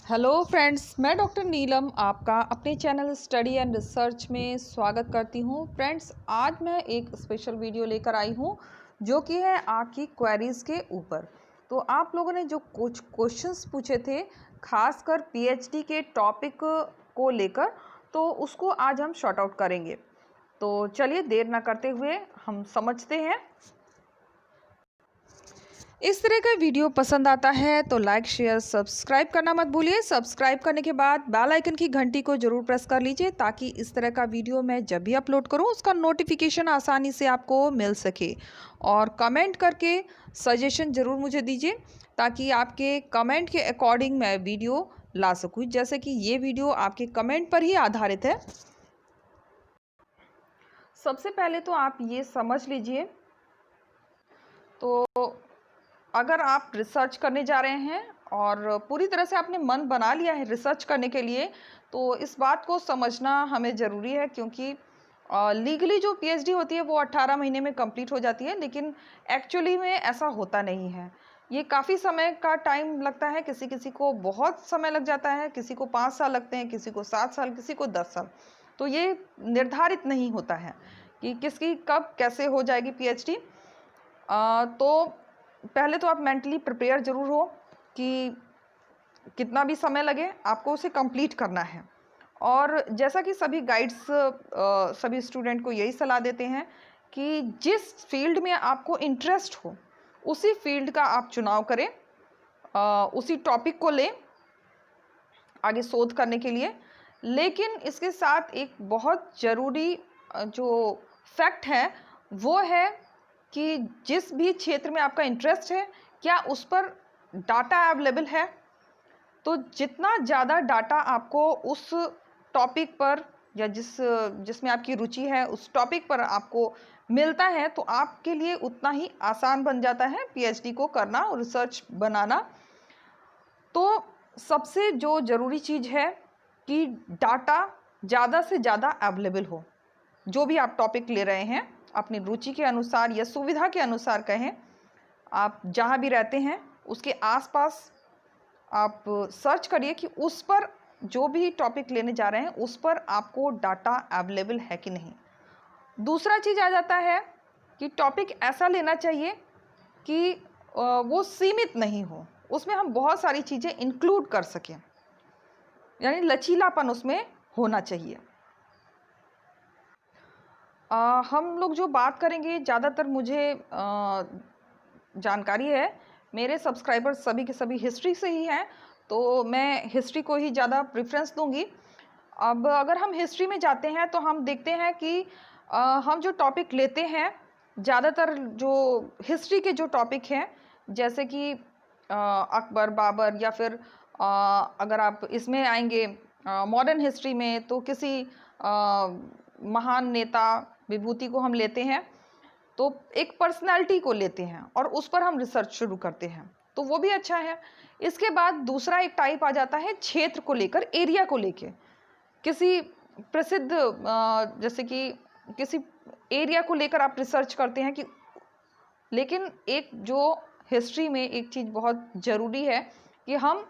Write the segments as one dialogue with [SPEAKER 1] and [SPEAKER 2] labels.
[SPEAKER 1] Hello friends, मैं doctor नीलम आपका अपने चैनल स्टडी एंड रिसर्च में स्वागत करती हूं। फ्रेंड्स, आज मैं एक स्पेशल वीडियो लेकर आई हूं जो कि है आपकी क्वेरीज़ के ऊपर। तो आप लोगों ने जो कुछ क्वेश्चंस पूछे थे खासकर पीएचडी के टॉपिक को लेकर, तो उसको आज हम शॉर्ट आउट करेंगे। तो चलिए देर ना करते हुए हम समझते हैं। इस तरह का वीडियो पसंद आता है तो लाइक शेयर सब्सक्राइब करना मत भूलिए। सब्सक्राइब करने के बाद बेल आइकन की घंटी को जरूर प्रेस कर लीजिए ताकि इस तरह का वीडियो मैं जब भी अपलोड करूं उसका नोटिफिकेशन आसानी से आपको मिल सके। और कमेंट करके सजेशन ज़रूर मुझे दीजिए ताकि आपके कमेंट के अकॉर्डिंग मैं वीडियो ला सकूँ। जैसे कि ये वीडियो आपके कमेंट पर ही आधारित है। सबसे पहले तो आप ये समझ लीजिए, तो अगर आप रिसर्च करने जा रहे हैं और पूरी तरह से आपने मन बना लिया है रिसर्च करने के लिए, तो इस बात को समझना हमें ज़रूरी है क्योंकि लीगली जो पीएचडी होती है वो 18 महीने में कंप्लीट हो जाती है, लेकिन एक्चुअली में ऐसा होता नहीं है। ये काफ़ी समय का टाइम लगता है। किसी किसी को बहुत समय लग जाता है, किसी को 5 साल लगते हैं, किसी को 7 साल, किसी को 10 साल। तो ये निर्धारित नहीं होता है कि किसकी कब कैसे हो जाएगी पीएचडी। तो पहले तो आप मेंटली प्रिपेयर ज़रूर हो कि कितना भी समय लगे आपको उसे कंप्लीट करना है। और जैसा कि सभी गाइड्स सभी स्टूडेंट को यही सलाह देते हैं कि जिस फील्ड में आपको इंटरेस्ट हो उसी फील्ड का आप चुनाव करें, उसी टॉपिक को लें आगे शोध करने के लिए। लेकिन इसके साथ एक बहुत ज़रूरी जो फैक्ट है वो है कि जिस भी क्षेत्र में आपका इंटरेस्ट है क्या उस पर डाटा अवेलेबल है। तो जितना ज़्यादा डाटा आपको उस टॉपिक पर या जिसमें आपकी रुचि है उस टॉपिक पर आपको मिलता है तो आपके लिए उतना ही आसान बन जाता है पीएचडी को करना और रिसर्च बनाना। तो सबसे जो ज़रूरी चीज़ है कि डाटा ज़्यादा से ज़्यादा अवेलेबल हो। जो भी आप टॉपिक ले रहे हैं अपनी रुचि के अनुसार या सुविधा के अनुसार कहें, आप जहाँ भी रहते हैं उसके आसपास आप सर्च करिए कि उस पर जो भी टॉपिक लेने जा रहे हैं उस पर आपको डाटा अवेलेबल है कि नहीं। दूसरा चीज़ आ जाता है कि टॉपिक ऐसा लेना चाहिए कि वो सीमित नहीं हो, उसमें हम बहुत सारी चीज़ें इंक्लूड कर सकें, यानी लचीलापन उसमें होना चाहिए। हम लोग जो बात करेंगे ज़्यादातर मुझे जानकारी है, मेरे सब्सक्राइबर सभी के सभी हिस्ट्री से ही हैं, तो मैं हिस्ट्री को ही ज़्यादा प्रेफरेंस दूंगी। अब अगर हम हिस्ट्री में जाते हैं तो हम देखते हैं कि हम जो टॉपिक लेते हैं ज़्यादातर जो हिस्ट्री के जो टॉपिक हैं जैसे कि अकबर बाबर या फिर अगर आप इसमें आएंगे मॉडर्न हिस्ट्री में तो किसी महान नेता विभूति को हम लेते हैं, तो एक पर्सनालिटी को लेते हैं और उस पर हम रिसर्च शुरू करते हैं, तो वो भी अच्छा है। इसके बाद दूसरा एक टाइप आ जाता है क्षेत्र को लेकर, एरिया को लेकर, किसी प्रसिद्ध जैसे कि किसी एरिया को लेकर आप रिसर्च करते हैं कि। लेकिन एक जो हिस्ट्री में एक चीज़ बहुत ज़रूरी है कि हम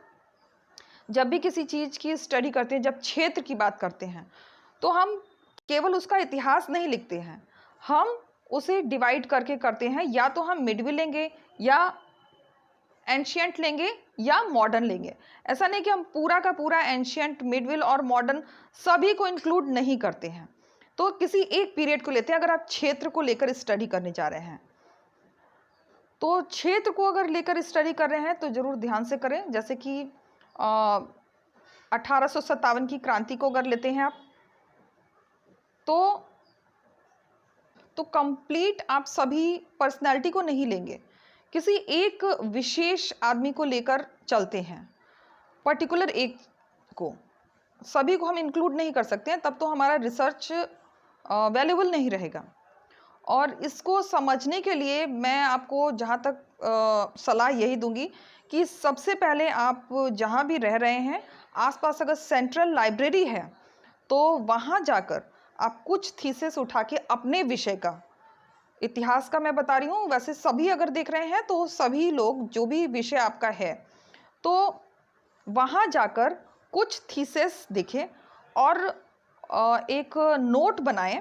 [SPEAKER 1] जब भी किसी चीज़ की स्टडी करते हैं, जब क्षेत्र की बात करते हैं, तो हम केवल उसका इतिहास नहीं लिखते हैं, हम उसे डिवाइड करके करते हैं। या तो हम मिडविल लेंगे या एंशियंट लेंगे या मॉडर्न लेंगे। ऐसा नहीं कि हम पूरा का पूरा एंशियंट, मिडविल और मॉडर्न सभी को इंक्लूड नहीं करते हैं, तो किसी एक पीरियड को लेते हैं। अगर आप क्षेत्र को लेकर स्टडी करने जा रहे हैं तो क्षेत्र को अगर लेकर स्टडी कर रहे हैं तो ज़रूर ध्यान से करें। जैसे कि 1857 की क्रांति को अगर लेते हैं आप तो कंप्लीट आप सभी पर्सनालिटी को नहीं लेंगे, किसी एक विशेष आदमी को लेकर चलते हैं, पर्टिकुलर एक को, सभी को हम इंक्लूड नहीं कर सकते हैं, तब तो हमारा रिसर्च वैल्यूबल नहीं रहेगा। और इसको समझने के लिए मैं आपको जहाँ तक सलाह यही दूंगी कि सबसे पहले आप जहाँ भी रह रहे हैं आसपास अगर सेंट्रल लाइब्रेरी है तो वहाँ जाकर आप कुछ थीसिस उठा के अपने विषय का, इतिहास का मैं बता रही हूँ, वैसे सभी अगर देख रहे हैं तो सभी लोग जो भी विषय आपका है तो वहाँ जाकर कुछ थीसिस देखें और एक नोट बनाएं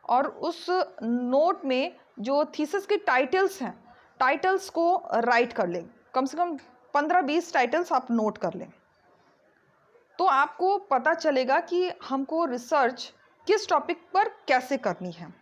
[SPEAKER 1] और उस नोट में जो थीसिस की टाइटल्स हैं, टाइटल्स को राइट कर लें। कम से कम 15-20 टाइटल्स आप नोट कर लें, तो आपको पता चलेगा कि हमको रिसर्च किस टॉपिक पर कैसे करनी है।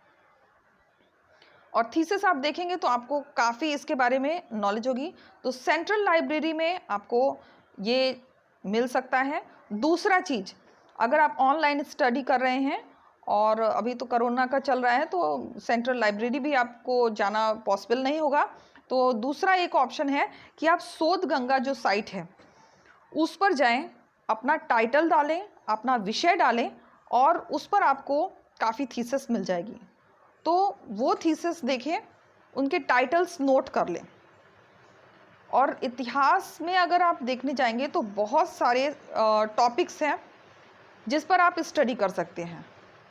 [SPEAKER 1] और थीसिस आप देखेंगे तो आपको काफ़ी इसके बारे में नॉलेज होगी। तो सेंट्रल लाइब्रेरी में आपको ये मिल सकता है। दूसरा चीज़, अगर आप ऑनलाइन स्टडी कर रहे हैं और अभी तो कोरोना का चल रहा है तो सेंट्रल लाइब्रेरी भी आपको जाना पॉसिबल नहीं होगा, तो दूसरा एक ऑप्शन है कि आप शोध गंगा जो साइट है उस पर जाएं, अपना टाइटल डालें, अपना विषय डालें और उस पर आपको काफ़ी थीसिस मिल जाएगी। तो वो थीसिस देखें, उनके टाइटल्स नोट कर लें। और इतिहास में अगर आप देखने जाएंगे तो बहुत सारे टॉपिक्स हैं जिस पर आप स्टडी कर सकते हैं।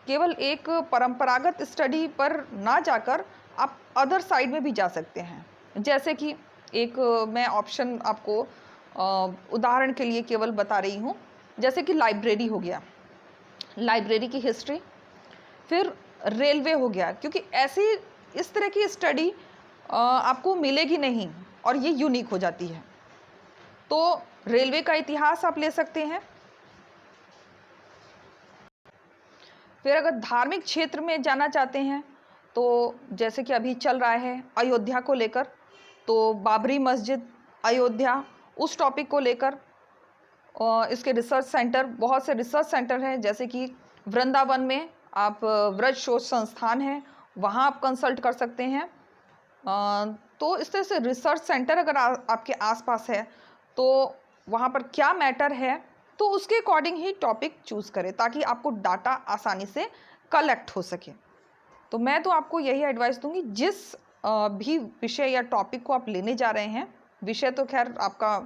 [SPEAKER 1] केवल एक परंपरागत स्टडी पर ना जाकर आप अदर साइड में भी जा सकते हैं। जैसे कि एक मैं ऑप्शन आपको उदाहरण के लिए केवल बता रही हूँ, जैसे कि लाइब्रेरी हो गया, लाइब्रेरी की हिस्ट्री, फिर रेलवे हो गया, क्योंकि ऐसी इस तरह की स्टडी आपको मिलेगी नहीं और ये यूनिक हो जाती है। तो रेलवे का इतिहास आप ले सकते हैं। फिर अगर धार्मिक क्षेत्र में जाना चाहते हैं तो जैसे कि अभी चल रहा है अयोध्या को लेकर, तो बाबरी मस्जिद अयोध्या, उस टॉपिक को लेकर इसके रिसर्च सेंटर, बहुत से रिसर्च सेंटर हैं, जैसे कि वृंदावन में आप व्रज शोध संस्थान है, वहाँ आप कंसल्ट कर सकते हैं। तो इस तरह से रिसर्च सेंटर अगर आपके आसपास है तो वहाँ पर क्या मैटर है तो उसके अकॉर्डिंग ही टॉपिक चूज़ करें ताकि आपको डाटा आसानी से कलेक्ट हो सके। तो मैं तो आपको यही एडवाइस दूंगी, जिस भी विषय या टॉपिक को आप लेने जा रहे हैं, विषय तो खैर आपका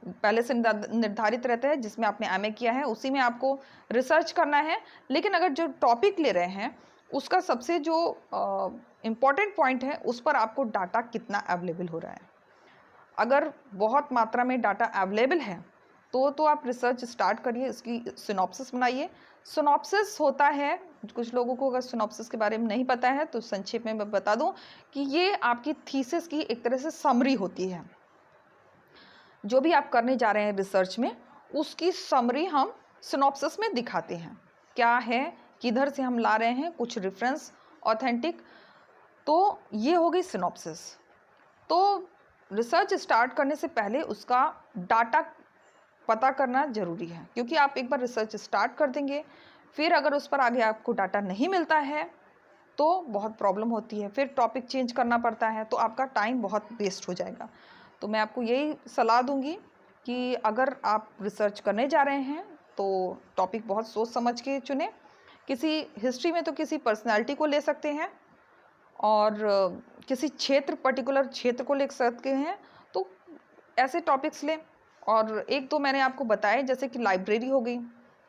[SPEAKER 1] पहले से निर्धारित रहता है, जिसमें आपने एमए किया है उसी में आपको रिसर्च करना है, लेकिन अगर जो टॉपिक ले रहे हैं उसका सबसे जो इम्पॉर्टेंट पॉइंट है उस पर आपको डाटा कितना अवेलेबल हो रहा है। अगर बहुत मात्रा में डाटा अवेलेबल है तो आप रिसर्च स्टार्ट करिए, इसकी सिनॉप्सिस बनाइए। सिनॉप्सिस होता है, कुछ लोगों को अगर सिनॉप्सिस के बारे में नहीं पता है तो संक्षेप में मैं बता दूं कि ये आपकी थीसिस की एक तरह से समरी होती है। जो भी आप करने जा रहे हैं रिसर्च में, उसकी समरी हम सिनॉप्सिस में दिखाते हैं, क्या है, किधर से हम ला रहे हैं, कुछ रेफरेंस ऑथेंटिक। तो ये हो गई सिनॉप्सिस। तो रिसर्च स्टार्ट करने से पहले उसका डाटा पता करना ज़रूरी है, क्योंकि आप एक बार रिसर्च स्टार्ट कर देंगे, फिर अगर उस पर आगे आपको डाटा नहीं मिलता है तो बहुत प्रॉब्लम होती है, फिर टॉपिक चेंज करना पड़ता है, तो आपका टाइम बहुत वेस्ट हो जाएगा। तो मैं आपको यही सलाह दूंगी कि अगर आप रिसर्च करने जा रहे हैं तो टॉपिक बहुत सोच समझ के चुनें। किसी हिस्ट्री में तो किसी पर्सनालिटी को ले सकते हैं और किसी क्षेत्र, पर्टिकुलर क्षेत्र को ले सकते हैं, तो ऐसे टॉपिक्स लें। और एक तो मैंने आपको बताया, जैसे कि लाइब्रेरी हो गई,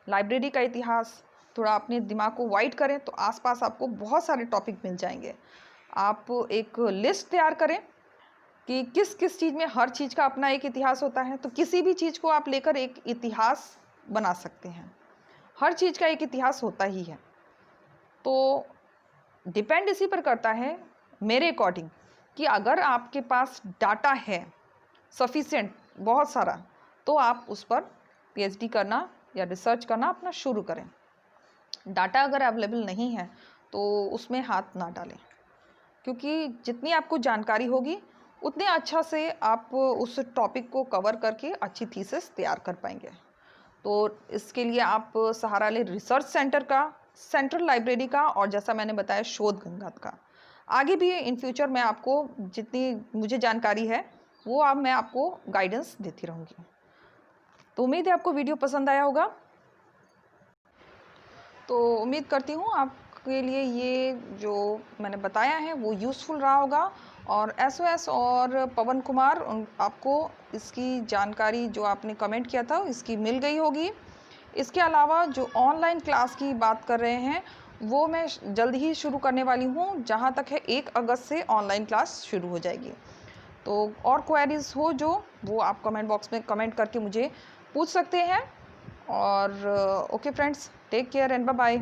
[SPEAKER 1] लाइब्रेरी का इतिहास, थोड़ा अपने दिमाग को वाइड करें तो आसपास आपको बहुत सारे टॉपिक मिल जाएंगे। आप एक लिस्ट तैयार करें कि किस किस चीज़ में, हर चीज़ का अपना एक इतिहास होता है, तो किसी भी चीज़ को आप लेकर एक इतिहास बना सकते हैं। हर चीज़ का एक इतिहास होता ही है। तो डिपेंड इसी पर करता है मेरे अकॉर्डिंग कि अगर आपके पास डाटा है सफिशिएंट, बहुत सारा, तो आप उस पर पीएचडी करना या रिसर्च करना अपना शुरू करें। डाटा अगर अवेलेबल नहीं है तो उसमें हाथ ना डालें, क्योंकि जितनी आपको जानकारी होगी उतने अच्छा से आप उस टॉपिक को कवर करके अच्छी थीसिस तैयार कर पाएंगे। तो इसके लिए आप सहारा लें रिसर्च सेंटर का, सेंट्रल लाइब्रेरी का, और जैसा मैंने बताया शोध गंगा का। आगे भी इन फ्यूचर मैं आपको जितनी मुझे जानकारी है वो मैं आपको गाइडेंस देती रहूँगी। तो उम्मीद है आपको वीडियो पसंद आया होगा। तो उम्मीद करती हूँ आपके लिए ये जो मैंने बताया है वो यूज़फुल रहा होगा। और SOS और पवन कुमार, आपको इसकी जानकारी जो आपने कमेंट किया था इसकी मिल गई होगी। इसके अलावा जो ऑनलाइन क्लास की बात कर रहे हैं वो मैं जल्द ही शुरू करने वाली हूँ। जहाँ तक है 1 अगस्त से ऑनलाइन क्लास शुरू हो जाएगी। तो तो और क्वेरीज हो जो, वो आप कमेंट बॉक्स में कमेंट करके मुझे पूछ सकते हैं। और okay friends, take care and bye bye.